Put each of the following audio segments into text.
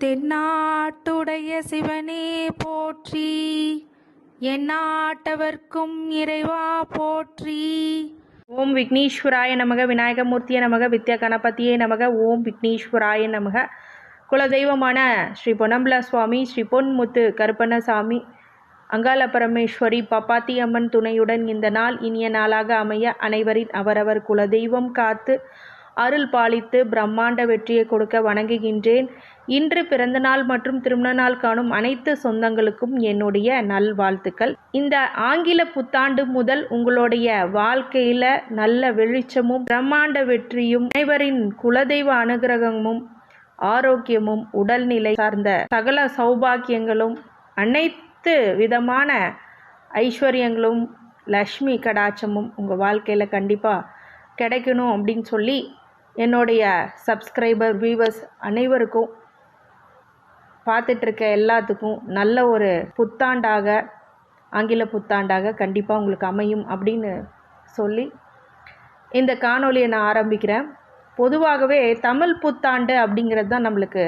தென்னாட்டுடைய சிவனே போற்றி, எந்நாட்டவர்க்கும் இறைவா போற்றி. ஓம் விக்னேஸ்வராய நமக, விநாயகமூர்த்திய நமக, வித்யா கணபதியே நமக. ஓம் விக்னேஸ்வராய நமக. குலதெய்வமான ஸ்ரீ பொன்னம்பல சுவாமி, ஸ்ரீ பொன்முத்து கருப்பண்ணசாமி, அங்காள பரமேஸ்வரி பப்பாத்தி அம்மன் துணையுடன் இந்த நாள் இனிய நாளாக அமைய அனைவரின் அவரவர் குலதெய்வம் காத்து அருள் பாலித்து பிரம்மாண்ட வெற்றியை கொடுக்க வணங்குகின்றேன். இன்று பிறந்தநாள் மற்றும் திருமண நாள் காணும் அனைத்து சொந்தங்களுக்கும் என்னுடைய நல்வாழ்த்துக்கள். இந்த ஆங்கில புத்தாண்டு முதல் உங்களுடைய வாழ்க்கையில் நல்ல வெளிச்சமும் பிரம்மாண்ட வெற்றியும் அனைவரின் குலதெய்வ அனுகிரகமும் ஆரோக்கியமும் உடல்நிலை சார்ந்த சகல சௌபாக்கியங்களும் அனைத்து விதமான ஐஸ்வர்யங்களும் லக்ஷ்மி கடாட்சமும் உங்கள் வாழ்க்கையில் கண்டிப்பாக கிடைக்கணும் அப்படின்னு சொல்லி என்னுடைய சப்ஸ்கிரைபர் வியூவர்ஸ் அனைவருக்கும், பார்த்துட்ருக்க எல்லாத்துக்கும் நல்ல ஒரு புத்தாண்டாக, ஆங்கில புத்தாண்டாக கண்டிப்பாக உங்களுக்கு அமையும் அப்படின்னு சொல்லி இந்த காணொலியை நான் ஆரம்பிக்கிறேன். பொதுவாகவே தமிழ் புத்தாண்டு அப்படிங்கிறது தான் நம்மளுக்கு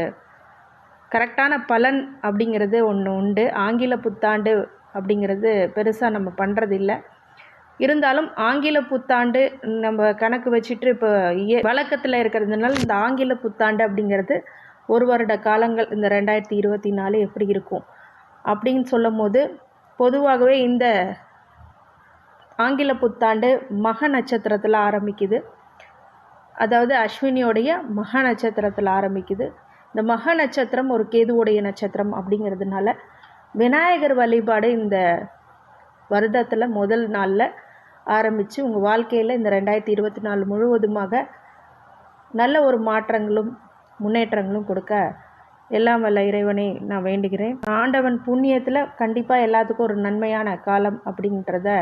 கரெக்டான பலன் அப்படிங்கிறது ஒன்று உண்டு. ஆங்கில புத்தாண்டு அப்படிங்கிறது பெருசாக நம்ம பண்ணுறதில்லை. இருந்தாலும் ஆங்கில புத்தாண்டு நம்ம கணக்கு வச்சுட்டு இப்போ வழக்கத்தில் இருக்கிறதுனால இந்த ஆங்கில புத்தாண்டு அப்படிங்கிறது ஒரு வருட காலங்கள், இந்த 2024 எப்படி இருக்கும் அப்படின்னு சொல்லும் போது, பொதுவாகவே இந்த ஆங்கில புத்தாண்டு மக நட்சத்திரத்தில் ஆரம்பிக்குது. அதாவது அஸ்வினியோடைய மக நட்சத்திரத்தில் ஆரம்பிக்குது. இந்த மக நட்சத்திரம் ஒரு கேதுவோடைய நட்சத்திரம் அப்படிங்கிறதுனால விநாயகர் வழிபாடு இந்த வருடத்தில் முதல் நாளில் ஆரம்பித்து உங்கள் வாழ்க்கையில் இந்த 2024 முழுவதுமாக நல்ல ஒரு மாற்றங்களும் முன்னேற்றங்களும் கொடுக்க எல்லாம் வல்ல இறைவனை நான் வேண்டுகிறேன். ஆண்டவன் புண்ணியத்தில் கண்டிப்பாக எல்லாத்துக்கும் ஒரு நன்மையான காலம் அப்படின்றத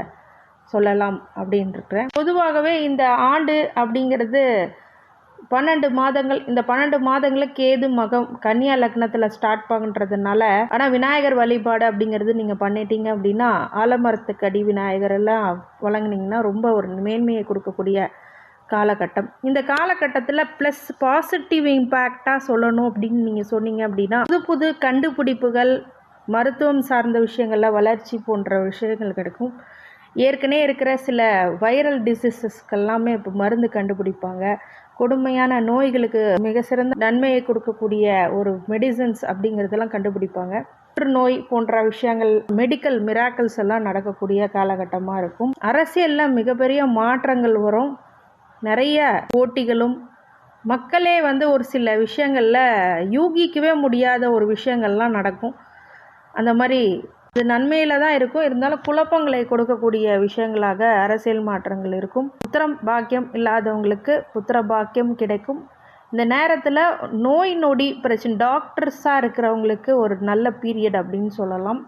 சொல்லலாம் அப்படின்ட்டுருக்கிறேன். பொதுவாகவே இந்த ஆண்டு அப்படிங்கிறது 12 மாதங்கள். இந்த 12 மாதங்களில் கேது மகம் கன்னியா லக்னத்தில் ஸ்டார்ட் பண்ணுறதுனால, ஆனால் விநாயகர் வழிபாடு அப்படிங்கிறது நீங்கள் பண்ணிட்டீங்க அப்படின்னா, ஆலமரத்துக்கடி விநாயகர் எல்லாம் வழங்கினீங்கன்னா ரொம்ப ஒரு மேன்மையை கொடுக்கக்கூடிய காலகட்டம். இந்த காலகட்டத்தில் ப்ளஸ் பாசிட்டிவ் இம்பேக்டாக சொல்லணும் அப்படின்னு நீங்கள் சொன்னீங்க அப்படின்னா, புது புது கண்டுபிடிப்புகள், மருத்துவம் சார்ந்த விஷயங்களில் வளர்ச்சி போன்ற விஷயங்கள் கிடைக்கும். ஏற்கனவே இருக்கிற சில வைரல் டிசீசஸ்க்கெல்லாமே இப்போ மருந்து கண்டுபிடிப்பாங்க. கொடுமையான நோய்களுக்கு மிக சிறந்த நன்மையை கொடுக்கக்கூடிய ஒரு மெடிசன்ஸ் அப்படிங்கிறதெல்லாம் கண்டுபிடிப்பாங்க. நோய் போன்ற விஷயங்கள், மெடிக்கல் மிராக்கிள்ஸ் எல்லாம் நடக்கக்கூடிய காலகட்டமாக இருக்கும். அரசியலில் மிகப்பெரிய மாற்றங்கள் வரும். நிறைய போட்டிகளும், மக்களே ஒரு சில விஷயங்களில் யூகிக்கவே முடியாத ஒரு விஷயங்கள்லாம் நடக்கும். அந்த மாதிரி இது நன்மையில் தான் இருக்கும். இருந்தாலும் குழப்பங்களை கொடுக்கக்கூடிய விஷயங்களாக அரசியல் மாற்றங்கள் இருக்கும். புத்திர பாக்கியம் இல்லாதவங்களுக்கு புத்திர பாக்கியம் கிடைக்கும். இந்த நேரத்தில் நோய் நொடி பிரச்சனை, டாக்டர்ஸாக இருக்கிறவங்களுக்கு ஒரு நல்ல பீரியட் அப்படின்னு சொல்லலாம்.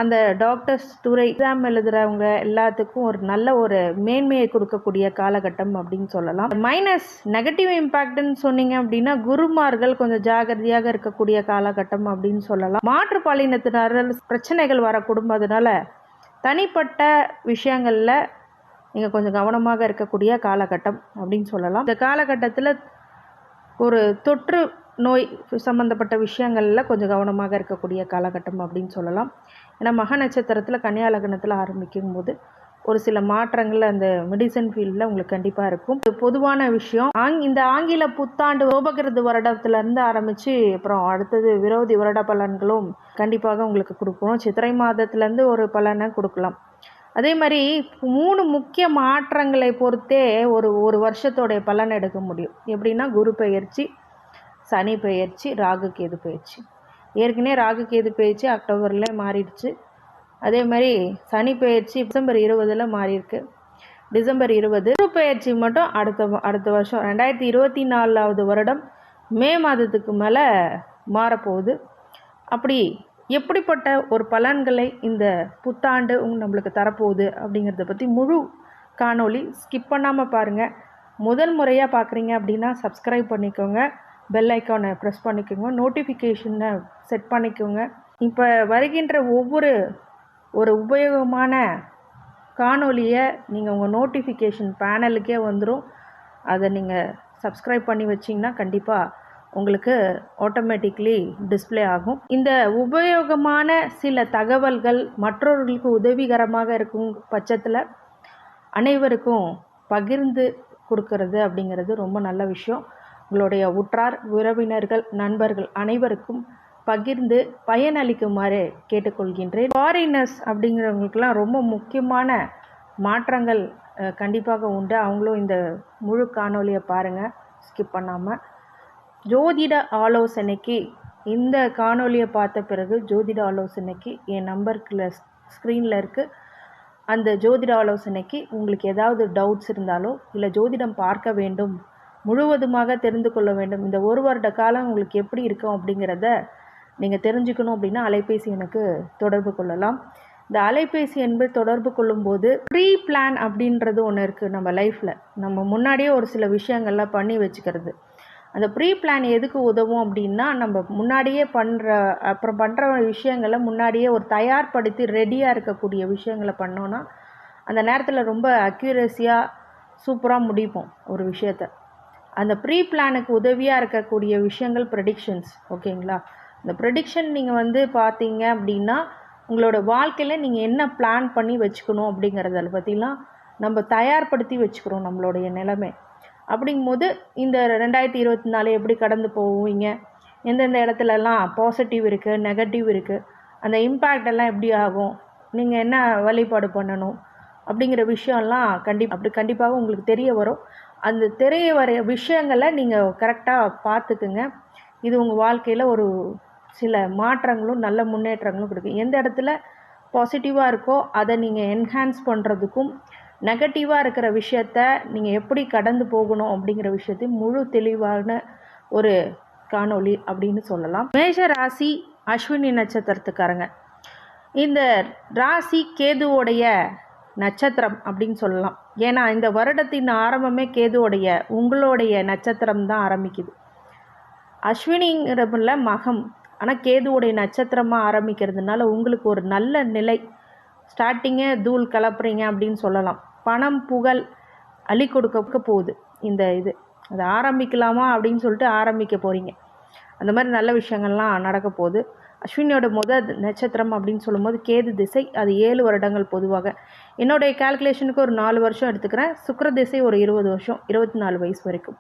அந்த டாக்டர்ஸ் துறை எக்ஸாம் எழுதுகிறவங்க எல்லாத்துக்கும் ஒரு நல்ல ஒரு மேன்மையை கொடுக்கக்கூடிய காலகட்டம் அப்படின்னு சொல்லலாம். மைனஸ் நெகட்டிவ் இம்பேக்ட்னு சொன்னீங்க அப்படின்னா, குருமார்கள் கொஞ்சம் ஜாகிரதையாக இருக்கக்கூடிய காலகட்டம் அப்படின்னு சொல்லலாம். மாற்றுப்பாலினத்தினர்கள் பிரச்சனைகள் வரக்கூடும். அதனால தனிப்பட்ட விஷயங்களில் நீங்கள் கொஞ்சம் கவனமாக இருக்கக்கூடிய காலகட்டம் அப்படின்னு சொல்லலாம். இந்த காலகட்டத்தில் ஒரு தொற்று நோய் சம்மந்தப்பட்ட விஷயங்களில் கொஞ்சம் கவனமாக இருக்கக்கூடிய காலகட்டம் அப்படின்னு சொல்லலாம். ஏன்னா மக நட்சத்திரத்தில் கன்னியா லக்னத்தில் ஆரம்பிக்கும் போது ஒரு சில மாற்றங்கள் அந்த மெடிசன் ஃபீல்டில் உங்களுக்கு கண்டிப்பாக இருக்கும். பொதுவான விஷயம், இந்த ஆங்கில புத்தாண்டு ரோபகிருது வருடத்துலேருந்து ஆரம்பித்து அப்புறம் அடுத்தது விரோதி வருட பலன்களும் கண்டிப்பாக உங்களுக்கு கொடுக்கணும். சித்திரை மாதத்துலேருந்து ஒரு பலனை கொடுக்கலாம். அதே மாதிரி 3 முக்கிய மாற்றங்களை பொறுத்தே ஒரு வருஷத்தோடைய பலன் எடுக்க முடியும். எப்படின்னா, குரு பெயர்ச்சி, சனி பெயர்ச்சி, ராகு கேது பெயர்ச்சி. ஏற்கனவே ராகு கேது பெயர்ச்சி அக்டோபரில் மாறிடுச்சு. அதே மாதிரி சனி பெயர்ச்சி டிசம்பர் 20 மாறியிருக்கு. டிசம்பர் 20. குரு பெயர்ச்சி மட்டும் அடுத்த வருஷம் 2024 வருடம் மே மாதத்துக்கு மேலே மாறப்போகுது. அப்படி எப்படிப்பட்ட ஒரு பலன்களை இந்த புத்தாண்டு நம்மளுக்கு தரப்போகுது அப்படிங்கிறத பற்றி முழு காணொளி ஸ்கிப் பண்ணாமல் பாருங்கள். முதல் முறையாக பார்க்குறீங்க அப்படின்னா சப்ஸ்கிரைப் பண்ணிக்கோங்க, பெல் ஐக்கானை ப்ரெஸ் பண்ணிக்கோங்க, நோட்டிஃபிகேஷனை செட் பண்ணிக்கோங்க. இப்போ வருகின்ற ஒரு உபயோகமான காணொலியை நீங்கள் உங்கள் நோட்டிஃபிகேஷன் பேனலுக்கே வந்துடும். அதை நீங்கள் சப்ஸ்கிரைப் பண்ணி வச்சிங்கன்னா கண்டிப்பாக உங்களுக்கு ஆட்டோமேட்டிக்லி டிஸ்ப்ளே ஆகும். இந்த உபயோகமான சில தகவல்கள் மற்றவர்களுக்கு உதவிகரமாக இருக்கும் பட்சத்தில் அனைவருக்கும் பகிர்ந்து கொடுக்கறது அப்படிங்கிறது ரொம்ப நல்ல விஷயம். உங்களுடைய உற்றார் உறவினர்கள் நண்பர்கள் அனைவருக்கும் பகிர்ந்து பயனளிக்குமாறு கேட்டுக்கொள்கின்றேன். ஃபாரினர்ஸ் அப்படிங்கிறவங்களுக்கெல்லாம் ரொம்ப முக்கியமான மாற்றங்கள் கண்டிப்பாக உண்டு. அவங்களும் இந்த முழு காணொலியை பாருங்கள், ஸ்கிப் பண்ணாமல். ஜோதிட ஆலோசனைக்கு இந்த காணொலியை பார்த்த பிறகு ஜோதிட ஆலோசனைக்கு என் நம்பருக்கு ஸ்க்ரீனில் இருக்குது. அந்த ஜோதிட ஆலோசனைக்கு உங்களுக்கு ஏதாவது டவுட்ஸ் இருந்தாலோ இல்லை ஜோதிடம் பார்க்க வேண்டும், முழுவதுமாக தெரிந்து கொள்ள வேண்டும், இந்த ஒரு வருட காலம் உங்களுக்கு எப்படி இருக்கும் அப்படிங்கிறத நீங்கள் தெரிஞ்சுக்கணும் அப்படின்னா அலைபேசி எனக்கு தொடர்பு கொள்ளலாம். இந்த அலைபேசி என்பது தொடர்பு கொள்ளும்போது ப்ரீ பிளான் அப்படின்றது ஒன்று இருக்குது. நம்ம லைஃப்பில் நம்ம முன்னாடியே ஒரு சில விஷயங்கள்லாம் பண்ணி வச்சுக்கிறது. அந்த ப்ரீ பிளான் எதுக்கு உதவும் அப்படின்னா, நம்ம முன்னாடியே பண்ணுற விஷயங்களை முன்னாடியே ஒரு தயார்படுத்தி ரெடியாக இருக்கக்கூடிய விஷயங்களை பண்ணோன்னா அந்த நேரத்தில் ரொம்ப அக்யூரஸியாக சூப்பராக முடிப்போம் ஒரு விஷயத்தை. அந்த ப்ரீ பிளானுக்கு உதவியாக இருக்கக்கூடிய விஷயங்கள் ப்ரெடிக்ஷன்ஸ். ஓகேங்களா? இந்த ப்ரெடிக்ஷன் நீங்கள் பார்த்தீங்க அப்படின்னா உங்களோட வாழ்க்கையில் நீங்கள் என்ன பிளான் பண்ணி வச்சுக்கணும் அப்படிங்கிறத பற்றிலாம் நம்ம தயார்படுத்தி வச்சுக்கிறோம் நம்மளுடைய நிலைமை. அப்படிங்கும்போது இந்த 2024 எப்படி கடந்து போவீங்க, எந்தெந்த இடத்துலலாம் பாசிட்டிவ் இருக்குது, நெகட்டிவ் இருக்குது, அந்த இம்பேக்ட் எல்லாம் எப்படி ஆகும், நீங்கள் என்ன வழிபாடு பண்ணணும் அப்படிங்கிற விஷயம்லாம் கண்டிப்பாக உங்களுக்கு தெரிய வரும். அந்த தெரிய வர விஷயங்களை நீங்கள் கரெக்டாக பார்த்துக்குங்க. இது உங்கள் வாழ்க்கையில் ஒரு சில மாற்றங்களும் நல்ல முன்னேற்றங்களும் கொடுக்கும். எந்த இடத்துல பாசிட்டிவாக இருக்கோ அதை நீங்கள் என்ஹான்ஸ் பண்ணுறதுக்கும், நெகட்டிவாக இருக்கிற விஷயத்த நீங்கள் எப்படி கடந்து போகணும் அப்படிங்கிற விஷயத்தையும் முழு தெளிவான ஒரு காணொளி அப்படின்னு சொல்லலாம். மேஷ ராசி அஸ்வினி நட்சத்திரத்துக்காரங்க, இந்த ராசி கேதுவோடைய நட்சத்திரம் அப்படின்னு சொல்லலாம். ஏன்னா இந்த வருடத்தின் ஆரம்பமே கேதுவோடைய உங்களுடைய நட்சத்திரம் தான் ஆரம்பிக்குது. அஸ்வினிங்கிறதுல மகம், ஆனால் கேதுவோடைய நட்சத்திரமாக ஆரம்பிக்கிறதுனால உங்களுக்கு ஒரு நல்ல நிலை, ஸ்டார்டிங்கே தூள் கலப்புறீங்க அப்படின்னு சொல்லலாம். பணம் புகழ் அள்ளி கொடுக்க போகுது. இது அதை ஆரம்பிக்கலாமா அப்படின்னு சொல்லிட்டு ஆரம்பிக்க போகிறீங்க. அந்த மாதிரி நல்ல விஷயங்கள்லாம் நடக்க போகுது. அஸ்வினியோட முதல் நட்சத்திரம் அப்படின்னு சொல்லும்போது கேது திசை, அது 7 வருடங்கள். பொதுவாக என்னுடைய கால்குலேஷனுக்கு ஒரு 4 வருஷம் எடுத்துக்கிறேன். சுக்கிர திசை ஒரு 20 வருஷம், 24 வயசு வரைக்கும்.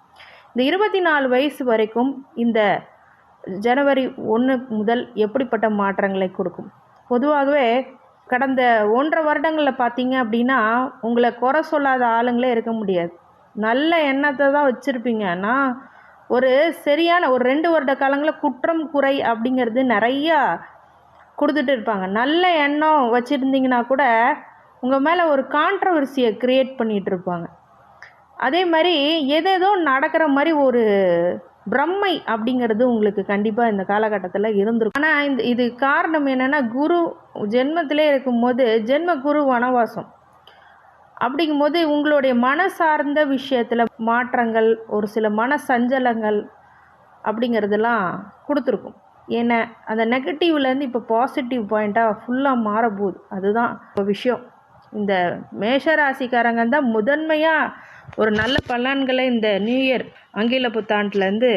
இந்த 24 வயசு வரைக்கும் இந்த ஜனவரி 1 முதல் எப்படிப்பட்ட மாற்றங்களை கொடுக்கும்? பொதுவாகவே கடந்த 1.5 வருடங்களில் பார்த்தீங்க அப்படின்னா உங்களை குறை சொல்லாத ஆளுங்களே இருக்க முடியாது. நல்ல எண்ணத்தை தான் வச்சுருப்பீங்க. ஆனால் ஒரு சரியான ஒரு 2 வருட காலங்களில் குற்றம் குறை அப்படிங்கிறது நிறையா கொடுத்துட்டு இருப்பாங்க. நல்ல எண்ணம் வச்சுருந்தீங்கன்னா கூட உங்கள் மேலே ஒரு கான்ட்ரவர்சியை க்ரியேட் பண்ணிகிட்டு இருப்பாங்க. அதே மாதிரி ஏதேதோ நடக்கிற மாதிரி ஒரு பிரம்மை அப்படிங்கிறது உங்களுக்கு கண்டிப்பாக இந்த காலகட்டத்தில் இருந்திருக்கும். ஆனால் இது காரணம் என்னென்னா, குரு ஜென்மத்திலே இருக்கும்போது ஜென்ம குரு வனவாசம். அப்படிங்கும்போது உங்களுடைய மன சார்ந்த விஷயத்தில் மாற்றங்கள், ஒரு சில மன சஞ்சலங்கள் அப்படிங்கிறதெல்லாம் கொடுத்துருக்கும். ஏன்னா அந்த நெகட்டிவ்லேருந்து இப்போ பாசிட்டிவ் பாயிண்ட்டாக ஃபுல்லாக மாறப்போகுது. அதுதான் இப்போ விஷயம். இந்த மேஷராசிக்காரங்க தான் முதன்மையாக ஒரு நல்ல பலன்களை இந்த நியூ இயர் ஆங்கில புத்தாண்டுலேருந்து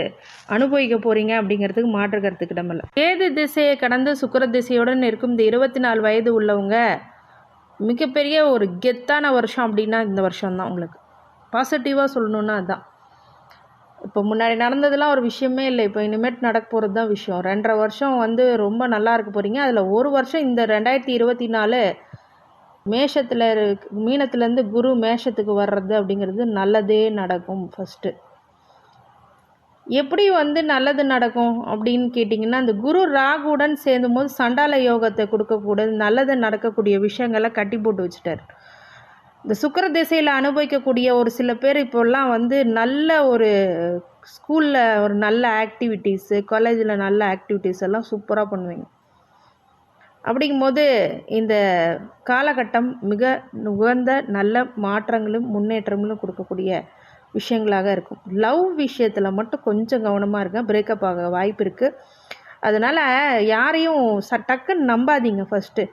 அனுபவிக்க போகிறீங்க அப்படிங்கிறதுக்கு மாற்று கருத்துக்கு இடமில்லை. கேது திசையை கடந்து சுக்கிர திசையுடன் இருக்கும் இந்த 24 வயது உள்ளவங்க மிகப்பெரிய ஒரு கெத்தான வருஷம் அப்படின்னா இந்த வருஷம்தான். உங்களுக்கு பாசிட்டிவாக சொல்லணுன்னா அதுதான். இப்போ முன்னாடி நடந்ததெல்லாம் ஒரு விஷயமே இல்லை. இப்போ இனிமேட் நடக்க போகிறது தான் விஷயம். 2.5 வருஷம் ரொம்ப நல்லா இருக்க போகிறீங்க. அதில் ஒரு வருஷம் இந்த 2024 மேஷத்தில் மீனத்துலேருந்து குரு மேஷத்துக்கு வர்றது அப்படிங்கிறது நல்லதே நடக்கும். ஃபஸ்ட்டு எப்படி நல்லது நடக்கும் அப்படின்னு கேட்டிங்கன்னா, அந்த குரு ராகுடன் சேர்ந்தும் போது சண்டால யோகத்தை கொடுக்கக்கூடாது, நல்லது நடக்கக்கூடிய விஷயங்களை கட்டி போட்டு வச்சுட்டார். இந்த சுக்கிர திசையில் அனுபவிக்கக்கூடிய ஒரு சில பேர் இப்போல்லாம் நல்ல ஒரு ஸ்கூலில் ஒரு நல்ல ஆக்டிவிட்டீஸு, காலேஜில் நல்ல ஆக்டிவிட்டீஸ் எல்லாம் சூப்பராக பண்ணுவீங்க. அப்படிங்கும்போது இந்த காலகட்டம் மிக உகந்த நல்ல மாற்றங்களும் முன்னேற்றங்களும் கொடுக்கக்கூடிய விஷயங்களாக இருக்கும். லவ் விஷயத்தில் மட்டும் கொஞ்சம் கவனமாக இருங்க, பிரேக்கப் ஆக வாய்ப்பு இருக்குது. அதனால் யாரையும் டக்குன்னு நம்பாதீங்க. ஃபஸ்ட்டு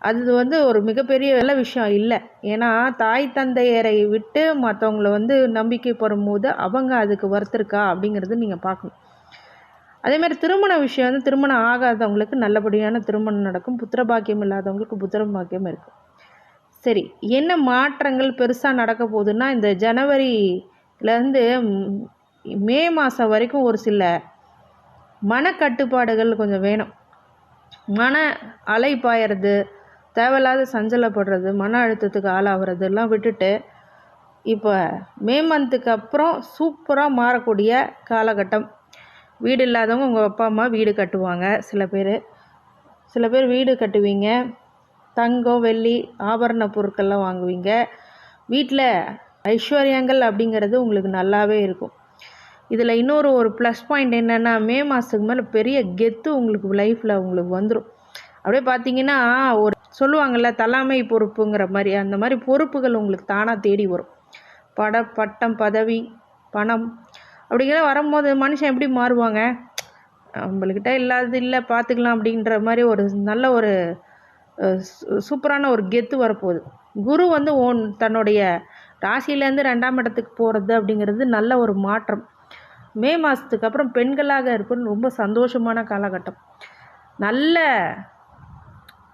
அது ஒரு மிகப்பெரிய நல்ல விஷயம் இல்லை. ஏன்னா தாய் தந்தையரை விட்டு மற்றவங்கள நம்பிக்கை பெறும்போது அவங்க அதுக்கு வருத்திருக்கா அப்படிங்கிறது நீங்கள் பார்க்கணும். அதேமாதிரி திருமண விஷயம் வந்து திருமணம் ஆகாதவங்களுக்கு நல்லபடியான திருமணம் நடக்கும். புத்திர பாக்கியம் இல்லாதவங்களுக்கு புத்திர பாக்கியம் இருக்கும். சரி, என்ன மாற்றங்கள் பெருசாக நடக்க போகுதுன்னா, இந்த ஜனவரிலேருந்து மே மாதம் வரைக்கும் ஒரு சில மனக்கட்டுப்பாடுகள் கொஞ்சம் வேணும். மன அலை பாயறது, தேவையில்லாத சஞ்சலப்படுறது, மன அழுத்தத்துக்கு ஆளாகிறது எல்லாம் விட்டுட்டு, இப்போ மே மந்த்துக்கு அப்புறம் சூப்பராக மாறக்கூடிய காலகட்டம். வீடு இல்லாதவங்க உங்கள் அப்பா அம்மா வீடு கட்டுவாங்க. சில பேர் வீடு கட்டுவீங்க. தங்கம் வெள்ளி ஆபரண பொருட்கள்லாம் வாங்குவீங்க. வீட்டில் ஐஸ்வர்யங்கள் அப்படிங்கிறது உங்களுக்கு நல்லாவே இருக்கும். இதில் இன்னொரு ப்ளஸ் பாயிண்ட் என்னென்னா, மே மாதத்துக்கு மேலே பெரிய கெத்து உங்களுக்கு லைஃப்பில் உங்களுக்கு வந்துடும். அப்படியே பார்த்தீங்கன்னா, ஒரு சொல்லுவாங்கள்ல தலைமை பொறுப்புங்கிற மாதிரி, அந்த மாதிரி பொறுப்புகள் உங்களுக்கு தானாக தேடி வரும். பட்டம் பதவி பணம் அப்படிங்கிற வரும்போது மனுஷன் எப்படி மாறுவாங்க? நம்மள்கிட்ட இல்லாதது இல்லை பார்த்துக்கலாம் அப்படின்ற மாதிரி ஒரு நல்ல ஒரு சூப்பரான ஒரு கெத்து வரப்போகுது. குரு வந்து தன்னுடைய ராசியிலேருந்து 2ஆம் இடத்துக்கு போகிறது அப்படிங்கிறது நல்ல ஒரு மாற்றம். மே மாதத்துக்கு அப்புறம் பெண்களாக இருப்பது ரொம்ப சந்தோஷமான காலகட்டம். நல்ல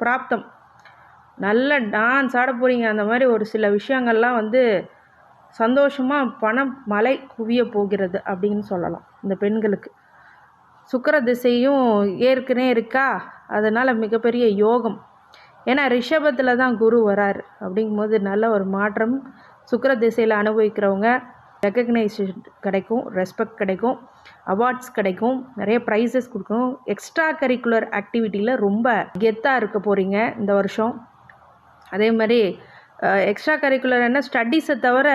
பிராப்தம், நல்ல டான்ஸ் ஆட போகிறீங்க. அந்த மாதிரி ஒரு சில விஷயங்கள்லாம் வந்து சந்தோஷமாக பணம் மழை குவிய போகிறது அப்படின்னு சொல்லலாம். இந்த பெண்களுக்கு சுக்கிர திசையும் ஏற்கனவே இருக்கா, அதனால் மிகப்பெரிய யோகம். ஏன்னா ரிஷபத்தில் தான் குரு வரார். அப்படிங்கும்போது நல்ல ஒரு மாற்றம். சுக்கிர திசையில் அனுபவிக்கிறவங்க ரெக்கக்னைசேஷன் கிடைக்கும், ரெஸ்பெக்ட் கிடைக்கும், அவார்ட்ஸ் கிடைக்கும், நிறைய ப்ரைஸஸ் கொடுக்கும். எக்ஸ்ட்ரா கரிக்குலர் ஆக்டிவிட்டியில் ரொம்ப கெத்தாக இருக்க போகிறீங்க இந்த வருஷம். அதே மாதிரி எக்ஸ்ட்ரா கரிக்குலர் என்ன ஸ்டடீஸை தவிர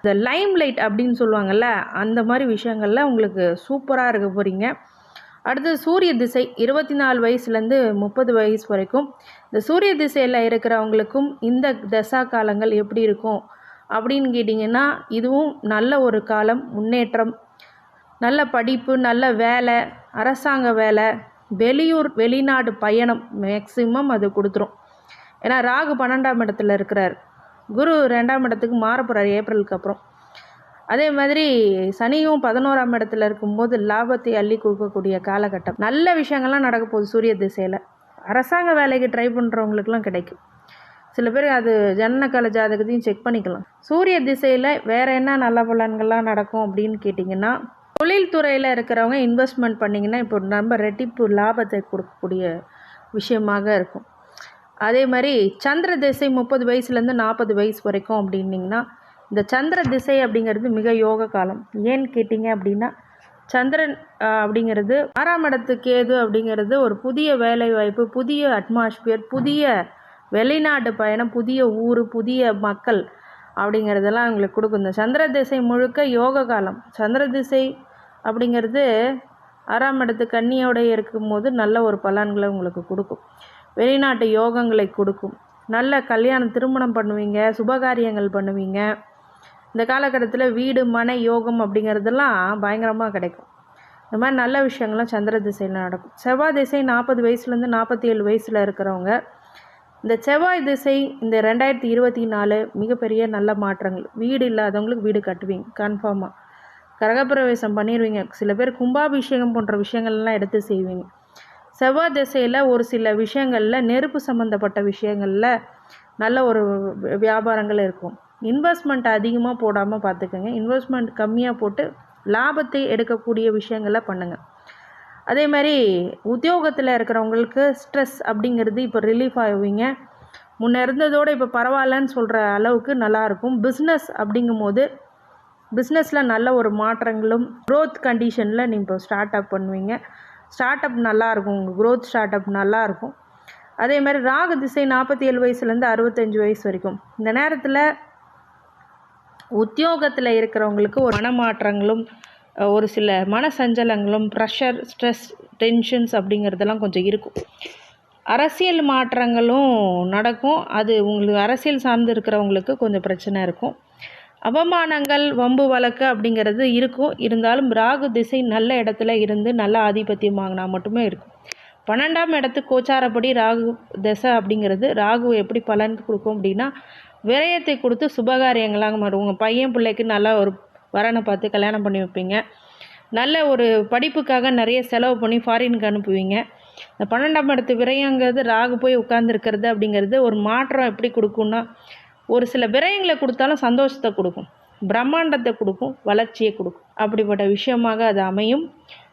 இந்த லைம் லைட் அப்படின்னு சொல்லுவாங்கள்ல, அந்த மாதிரி விஷயங்களில் உங்களுக்கு சூப்பராக இருக்க போகிறீங்க. அடுத்தது சூரிய திசை 24 வயசுலேருந்து 30 வயசு வரைக்கும். இந்த சூரிய திசையில் இருக்கிறவங்களுக்கும் இந்த தசா காலங்கள் எப்படி இருக்கும் அப்படின்னு கேட்டிங்கன்னா, இதுவும் நல்ல ஒரு காலம். முன்னேற்றம், நல்ல படிப்பு, நல்ல வேலை, அரசாங்க வேலை, வெளியூர் வெளிநாடு பயணம் மேக்சிமம் அது கொடுத்துரும். ஏன்னா ராகு 12ஆம் இடத்துல இருக்கிறார். குரு 2ஆம் இடத்துக்கு மாற போகிறார் ஏப்ரலுக்கு அப்புறம். அதே மாதிரி சனியும் 11ஆம் இடத்துல இருக்கும்போது லாபத்தை அள்ளி கொடுக்கக்கூடிய காலகட்டம். நல்ல விஷயங்கள்லாம் நடக்க போகுது சூரிய திசையில். அரசாங்க வேலைக்கு ட்ரை பண்ணுறவங்களுக்குலாம் கிடைக்கும். சில பேர் அது ஜனனகால ஜாதகத்தையும் செக் பண்ணிக்கலாம். சூரிய திசையில் வேறு என்ன நல்ல பலன்கள்லாம் நடக்கும் அப்படின்னு கேட்டிங்கன்னா, தொழில்துறையில் இருக்கிறவங்க இன்வெஸ்ட்மெண்ட் பண்ணிங்கன்னா இப்போ நம்ம ரெட்டிப்பு லாபத்தை கொடுக்கக்கூடிய விஷயமாக இருக்கும். அதே மாதிரி சந்திர திசை 30 வயசுலேருந்து 40 வயசு வரைக்கும் அப்படின்னிங்கன்னா, இந்த சந்திர திசை அப்படிங்கிறது மிக யோக காலம். ஏன்னு கேட்டிங்க அப்படின்னா, சந்திரன் அப்படிங்கிறது 6ஆம் இடத்துக்கு கேது அப்படிங்கிறது ஒரு புதிய வேலைவாய்ப்பு, புதிய அட்மாஸ்பியர், புதிய வெளிநாட்டு பயணம், புதிய ஊர், புதிய மக்கள் அப்படிங்கிறதெல்லாம் உங்களுக்கு கொடுக்கும். இந்த சந்திர திசை முழுக்க யோக காலம். சந்திர திசை அப்படிங்கிறது 6ஆம் இடத்து கன்னியோட இருக்கும்போது நல்ல ஒரு பலன்களை உங்களுக்கு கொடுக்கும். வெளிநாட்டு யோகங்களை கொடுக்கும். நல்ல கல்யாணம் திருமணம் பண்ணுவீங்க, சுபகாரியங்கள் பண்ணுவீங்க. இந்த காலகட்டத்தில் வீடு மனை யோகம் அப்படிங்கிறதெல்லாம் பயங்கரமாக கிடைக்கும். இந்த மாதிரி நல்ல விஷயங்கள்லாம் சந்திர திசையில் நடக்கும். செவ்வாய் திசை 40 வயசுலேருந்து 47 வயசில் இருக்கிறவங்க, இந்த செவ்வாய் திசை இந்த 2024 மிகப்பெரிய நல்ல மாற்றங்கள். வீடு இல்லாதவங்களுக்கு வீடு கட்டுவீங்க கன்ஃபார்மாக. கிரகப்பிரவேசம் பண்ணிடுவீங்க. சில பேர் கும்பாபிஷேகம் போன்ற விஷயங்கள்லாம் எடுத்து செய்வீங்க. செவ்வாய் திசையில் ஒரு சில விஷயங்களில் நெருப்பு சம்மந்தப்பட்ட விஷயங்களில் நல்ல ஒரு வியாபாரங்கள் இருக்கும். இன்வெஸ்ட்மெண்ட் அதிகமாக போடாமல் பார்த்துக்கோங்க. இன்வெஸ்ட்மெண்ட் கம்மியாக போட்டு லாபத்தை எடுக்கக்கூடிய விஷயங்களை பண்ணுங்கள். அதே மாதிரி உத்தியோகத்தில் இருக்கிறவங்களுக்கு ஸ்ட்ரெஸ் அப்படிங்கிறது இப்போ ரிலீஃப் ஆகுவீங்க. முன்னே இருந்ததோடு இப்போ பரவாயில்லன்னு சொல்கிற அளவுக்கு நல்லாயிருக்கும். பிஸ்னஸ் அப்படிங்கும்போது பிஸ்னஸில் நல்ல ஒரு மாற்றங்களும் க்ரோத் கண்டிஷனில் நீங்கள் இப்போ ஸ்டார்ட் அப் பண்ணுவீங்க. ஸ்டார்ட் அப் நல்லாயிருக்கும். உங்கள் க்ரோத் ஸ்டார்ட் அப் நல்லாயிருக்கும். அதே மாதிரி ராகு திசை 47 வயசுலேருந்து 65 வயசு வரைக்கும். இந்த நேரத்தில் உத்தியோகத்தில் இருக்கிறவங்களுக்கு ஒரு மனமாற்றங்களும் ஒரு சில மன சஞ்சலங்களும் ப்ரெஷர் ஸ்ட்ரெஸ் டென்ஷன்ஸ் அப்படிங்கிறதெல்லாம் கொஞ்சம் இருக்கும். அரசியல் மாற்றங்களும் நடக்கும். அது உங்களுக்கு அரசியல் சார்ந்து இருக்கிறவங்களுக்கு கொஞ்சம் பிரச்சனை இருக்கும். அவமானங்கள் வம்பு வழக்கு அப்படிங்கிறது இருக்கும். இருந்தாலும் ராகு திசை நல்ல இடத்துல இருந்து நல்ல ஆதிபத்தியம் வாங்கினா மட்டுமே இருக்கும். 12ஆம் இடத்துக்கு கோச்சாரப்படி ராகு திசை அப்படிங்கிறது ராகு எப்படி பலன் கொடுக்கும் அப்படின்னா, விரயத்தை கொடுத்து சுபகாரியங்களாக மாறும். உங்கள் பையன் பிள்ளைக்கு நல்லா ஒரு வரனை பார்த்து கல்யாணம் பண்ணி வைப்பீங்க. நல்ல ஒரு படிப்புக்காக நிறைய செலவு பண்ணி ஃபாரினுக்கு அனுப்புவீங்க. இந்த 12ஆம் இடத்து விரயங்கிறது ராகு போய் உட்கார்ந்துருக்கிறது அப்படிங்கிறது ஒரு மாற்றம் எப்படி கொடுக்கும்னா, ஒரு சில விரயங்களை கொடுத்தாலும் சந்தோஷத்தை கொடுக்கும், பிரம்மாண்டத்தை கொடுக்கும், வளர்ச்சியை கொடுக்கும். அப்படிப்பட்ட விஷயமாக அது அமையும்.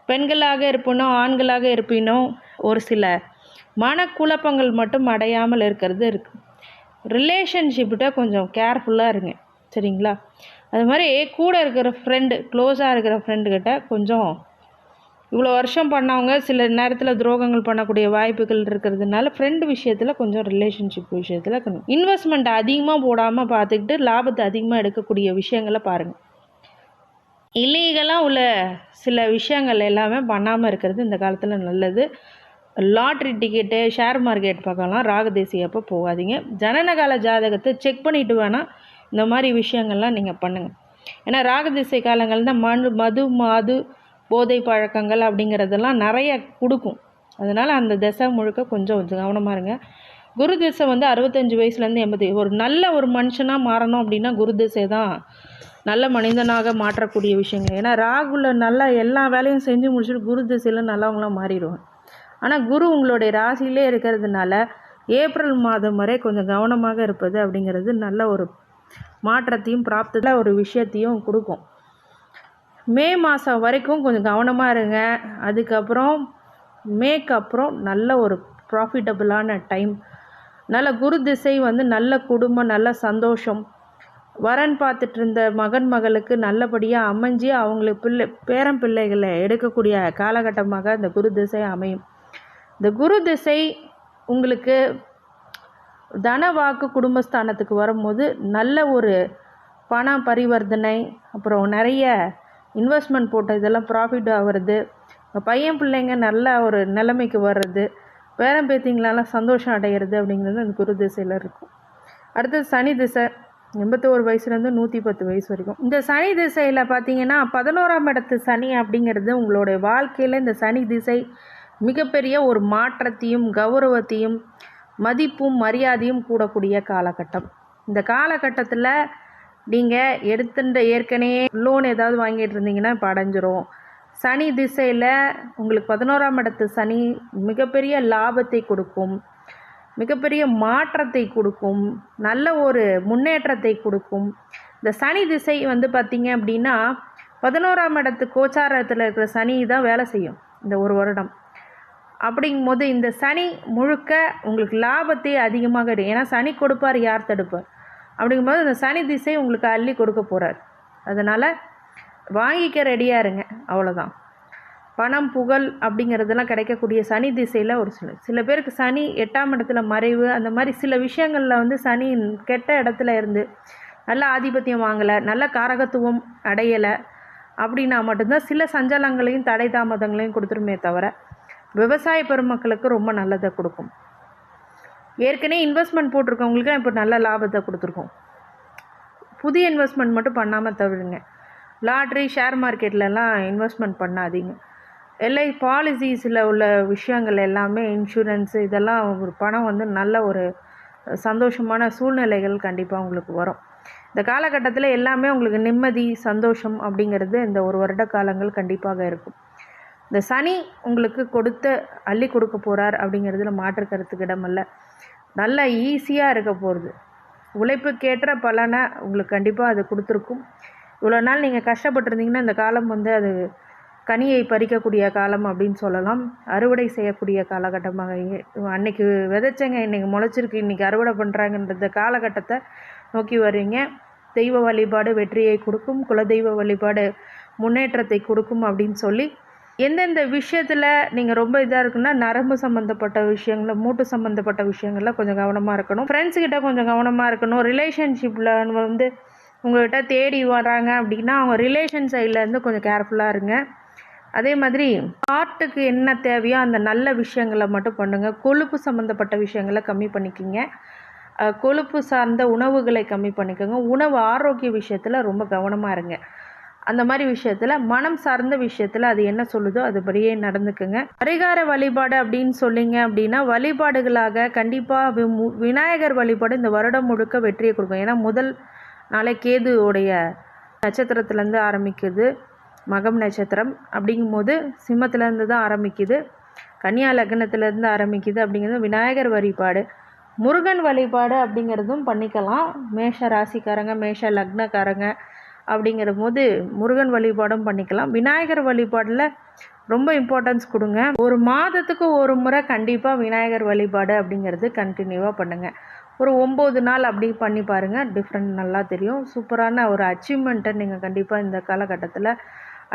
பெண்களாக இருப்பினோ ஆண்களாக இருப்பினோ ஒரு சில மனக்குழப்பங்கள் மட்டும் அடையாமல் இருக்கிறது இருக்குது. ரிலேஷன்ஷிப்கிட்ட கொஞ்சம் கேர்ஃபுல்லாக இருங்க, சரிங்களா? அது மாதிரி கூட இருக்கிற ஃப்ரெண்டு, க்ளோஸாக இருக்கிற ஃப்ரெண்டுக்கிட்ட கொஞ்சம் இவ்வளோ வருஷம் பண்ணவங்க சில நேரத்தில் துரோகங்கள் பண்ணக்கூடிய வாய்ப்புகள் இருக்கிறதுனால ஃப்ரெண்டு விஷயத்தில் கொஞ்சம் ரிலேஷன்ஷிப் விஷயத்தில் இன்வெஸ்ட்மெண்ட் அதிகமாக போடாமல் பார்த்துக்கிட்டு லாபத்தை அதிகமாக எடுக்கக்கூடிய விஷயங்களை பாருங்கள். இல்லீகலாக உள்ள சில விஷயங்கள் எல்லாமே பண்ணாமல் இருக்கிறது இந்த காலத்தில் நல்லது. லாட்ரி டிக்கெட்டு, ஷேர் மார்க்கெட் பக்கம்லாம் ராகுதேசி அப்போ போகாதீங்க. ஜனனகால ஜாதகத்தை செக் பண்ணிவிட்டு வேணால் இந்த மாதிரி விஷயங்கள்லாம் நீங்கள் பண்ணுங்கள். ஏன்னா ராகுதிசை காலங்கள் தான் மது போதை பழக்கங்கள் அப்படிங்கிறதெல்லாம் நிறைய கொடுக்கும். அதனால் அந்த திசை முழுக்க கொஞ்சம் கவனமாக இருங்க. குரு திசை வந்து 65 வயசுலேருந்து 80 ஒரு நல்ல ஒரு மனுஷனாக மாறணும் அப்படின்னா குரு திசை தான் நல்ல மனிதனாக மாற்றக்கூடிய விஷயங்கள். ஏன்னா ராகுல நல்லா எல்லா வேலையும் செஞ்சு முடிச்சுட்டு குரு திசையில் நல்லவங்களாம் மாறிடுவாங்க. ஆனால் குரு உங்களுடைய ராசியிலே இருக்கிறதுனால ஏப்ரல் மாதம் வரை கொஞ்சம் கவனமாக இருப்பது அப்படிங்கிறது நல்ல ஒரு மாற்றத்தையும் பிராப்தத்தில் ஒரு விஷயத்தையும் கொடுக்கும். மே மாதம் வரைக்கும் கொஞ்சம் கவனமாக இருங்க. அதுக்கப்புறம் மேக்கு அப்புறம் நல்ல ஒரு ப்ராஃபிட்டபுளான டைம். நல்ல குரு திசை வந்து நல்ல குடும்பம், நல்ல சந்தோஷம், வரன் பார்த்துட்டு இருந்த மகன் மகளுக்கு நல்லபடியாக அமைஞ்சு அவங்களுக்கு பேரம் பிள்ளைகளை எடுக்கக்கூடிய காலகட்டமாக இந்த குரு திசை அமையும். இந்த குரு திசை உங்களுக்கு தன வாக்கு குடும்பஸ்தானத்துக்கு வரும்போது நல்ல ஒரு பண பரிவர்த்தனை, அப்புறம் நிறைய இன்வெஸ்ட்மெண்ட் போட்ட இதெல்லாம் ப்ராஃபிட் ஆகிறது, பையன் பிள்ளைங்க நல்ல ஒரு நிலைமைக்கு வர்றது, பேரம் பேத்திங்களால சந்தோஷம் அடைகிறது அப்படிங்கிறது அந்த குரு திசையில் இருக்கும். அடுத்தது சனி திசை 81 வயசுலேருந்து 110 வயசு வரைக்கும். இந்த சனி திசையில் பார்த்தீங்கன்னா 11ஆம் இடத்து சனி அப்படிங்கிறது உங்களுடைய வாழ்க்கையில் இந்த சனி திசை மிகப்பெரிய ஒரு மாற்றத்தையும் கௌரவத்தையும் மதிப்பும் மரியாதையும் கூடக்கூடிய காலகட்டம். இந்த காலகட்டத்தில் நீங்கள் எடுத்துட்ட ஏற்கனவே லோன் ஏதாவது வாங்கிட்டு இருந்தீங்கன்னா இப்போ அடைஞ்சிரும். சனி திசையில் உங்களுக்கு 11ஆம் இடத்து சனி மிகப்பெரிய லாபத்தை கொடுக்கும், மிகப்பெரிய மாற்றத்தை கொடுக்கும், நல்ல ஒரு முன்னேற்றத்தை கொடுக்கும். இந்த சனி திசை வந்து பார்த்திங்க அப்படின்னா 11ஆம் இடத்து கோச்சாரத்தில் இருக்கிற சனி தான் வேலை செய்யும் இந்த ஒரு வருடம். அப்படிங்கும்போது இந்த சனி முழுக்க உங்களுக்கு லாபத்தை அதிகமாக இருக்கும். ஏன்னா சனி கொடுப்பார், யார் தடுப்பார்? அப்படிங்கும்போது இந்த சனி திசை உங்களுக்கு அள்ளி கொடுக்க போகிறார். அதனால் வாங்கிக்க ரெடியாக இருங்க, அவ்வளோதான். பணம் புகழ் அப்படிங்கிறதெல்லாம் கிடைக்கக்கூடிய சனி திசையில் ஒரு சில பேருக்கு சனி 8ஆம் இடத்துல மறைவு, அந்த மாதிரி சில விஷயங்களில் வந்து சனி கெட்ட இடத்துல இருந்து நல்ல ஆதிபத்தியம் வாங்கலை, நல்ல காரகத்துவம் அடையலை அப்படின்னா மட்டும்தான் சில சஞ்சலங்களையும் தடை தாமதங்களையும் கொடுத்துருமே தவிர விவசாய பெருமக்களுக்கு ரொம்ப நல்லதை கொடுக்கும். ஏற்கனவே இன்வெஸ்ட்மெண்ட் போட்டிருக்கவங்களுக்கு இப்போ நல்ல லாபத்தை கொடுத்துருக்கோம். புதிய இன்வெஸ்ட்மெண்ட் மட்டும் பண்ணாமல் தவிருங்க. லாட்ரி, ஷேர் மார்க்கெட்லலாம் இன்வெஸ்ட்மெண்ட் பண்ணாதீங்க. எல்ஐ பாலிசிஸில் உள்ள விஷயங்கள் எல்லாமே, இன்சூரன்ஸு, இதெல்லாம் ஒரு பணம் வந்து நல்ல ஒரு சந்தோஷமான சூழ்நிலைகள் கண்டிப்பாக உங்களுக்கு வரும். இந்த காலகட்டத்தில் எல்லாமே உங்களுக்கு நிம்மதி, சந்தோஷம் அப்படிங்கிறது இந்த ஒரு வருட காலங்கள் கண்டிப்பாக இருக்கும். இந்த சனி உங்களுக்கு அள்ளி கொடுக்க போகிறார் அப்படிங்கிறதுல மாற்று கருத்துக்கு இடமல்ல. நல்லா ஈஸியாக இருக்க போகிறது. உழைப்புக்கேற்ற பலனை உங்களுக்கு கண்டிப்பாக அது கொடுத்துருக்கும். இவ்வளோ நாள் நீங்கள் கஷ்டப்பட்டுருந்தீங்கன்னா இந்த காலம் வந்து அது கனியை பறிக்கக்கூடிய காலம் அப்படின்னு சொல்லலாம். அறுவடை செய்யக்கூடிய காலகட்டமாக அன்றைக்கி விதைச்சங்க, இன்றைக்கி முளைச்சிருக்கு, இன்றைக்கி அறுவடை பண்ணுறாங்கன்ற காலகட்டத்தை நோக்கி வர்றீங்க. தெய்வ வழிபாடு வெற்றியை கொடுக்கும், குலதெய்வ வழிபாடு முன்னேற்றத்தை கொடுக்கும் அப்படின்னு சொல்லி எந்தெந்த விஷயத்தில் நீங்கள் ரொம்ப இதாக இருக்குன்னா நரம்பு சம்மந்தப்பட்ட விஷயங்கள், மூட்டு சம்மந்தப்பட்ட விஷயங்களில் கொஞ்சம் கவனமாக இருக்கணும். ஃப்ரெண்ட்ஸுக்கிட்ட கொஞ்சம் கவனமாக இருக்கணும். ரிலேஷன்ஷிப்பில் வந்து உங்கள்கிட்ட தேடி வராங்க அப்படின்னா அவங்க ரிலேஷன் சைட்லேருந்து கொஞ்சம் கேர்ஃபுல்லாக இருங்க. அதே மாதிரி ஹார்ட்டுக்கு என்ன தேவையோ அந்த நல்ல விஷயங்களை மட்டும் பண்ணுங்கள். கொழுப்பு சம்மந்தப்பட்ட விஷயங்களை கம்மி பண்ணிக்கிங்க. கொழுப்பு சார்ந்த உணவுகளை கம்மி பண்ணிக்கோங்க. உணவு ஆரோக்கிய விஷயத்தில் ரொம்ப கவனமாக இருங்க. அந்த மாதிரி விஷயத்தில், மனம் சார்ந்த விஷயத்தில் அது என்ன சொல்லுதோ அதுபடியே நடந்துக்குங்க. பரிகார வழிபாடு அப்படின்னு சொல்லிங்க அப்படின்னா வழிபாடுகளாக கண்டிப்பாக விநாயகர் வழிபாடு இந்த வருடம் முழுக்க வெற்றியை கொடுக்கும். ஏன்னா முதல் நாளை கேதுவோடைய நட்சத்திரத்துலேருந்து ஆரம்பிக்குது. மகம் நட்சத்திரம் அப்படிங்கும்போது சிம்மத்திலேருந்து தான் ஆரம்பிக்குது, கன்னியா லக்னத்திலேருந்து ஆரம்பிக்குது. அப்படிங்கிறது விநாயகர் வழிபாடு, முருகன் வழிபாடு அப்படிங்கிறதும் பண்ணிக்கலாம். மேஷ ராசிக்காரங்க, மேஷ லக்னக்காரங்க அப்படிங்கிற போது முருகன் வழிபாடும் பண்ணிக்கலாம். விநாயகர் வழிபாடில் ரொம்ப இம்பார்ட்டன்ஸ் கொடுங்க. ஒரு மாதத்துக்கு ஒரு முறை கண்டிப்பாக விநாயகர் வழிபாடு அப்படிங்கிறது கண்டினியூவாக பண்ணுங்கள். ஒரு 9 நாள் அப்படி பண்ணி பாருங்கள், டிஃப்ரெண்ட் நல்லா தெரியும். சூப்பரான ஒரு அச்சீவ்மெண்ட்டை நீங்கள் கண்டிப்பாக இந்த காலகட்டத்தில்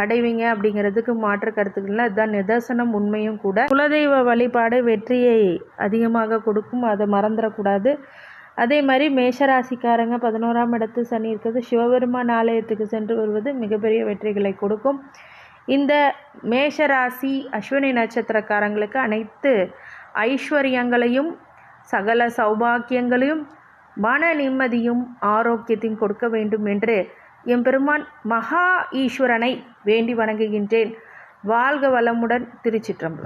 அடைவீங்க அப்படிங்கிறதுக்கு மாற்று கருத்துக்கள் இதுதான் நிதர்சனம், உண்மையும் கூட. குலதெய்வ வழிபாடு வெற்றியை அதிகமாக கொடுக்கும், அதை மறந்துடக்கூடாது. அதே மாதிரி மேஷராசிக்காரங்க 11ஆம் இடத்து சனி இருக்கிறது, சிவபெருமான் ஆலயத்துக்கு சென்று வருவது மிகப்பெரிய வெற்றிகளை கொடுக்கும். இந்த மேஷராசி அஸ்வினி நட்சத்திரக்காரங்களுக்கு அனைத்து ஐஸ்வர்யங்களையும் சகல சௌபாக்கியங்களையும் மன நிம்மதியும் ஆரோக்கியத்தையும் கொடுக்க வேண்டும் என்று எம்பெருமான் மகா ஈஸ்வரனை வேண்டி வணங்குகின்றேன். வாழ்க வளமுடன். திருச்சிற்றம்பலம்.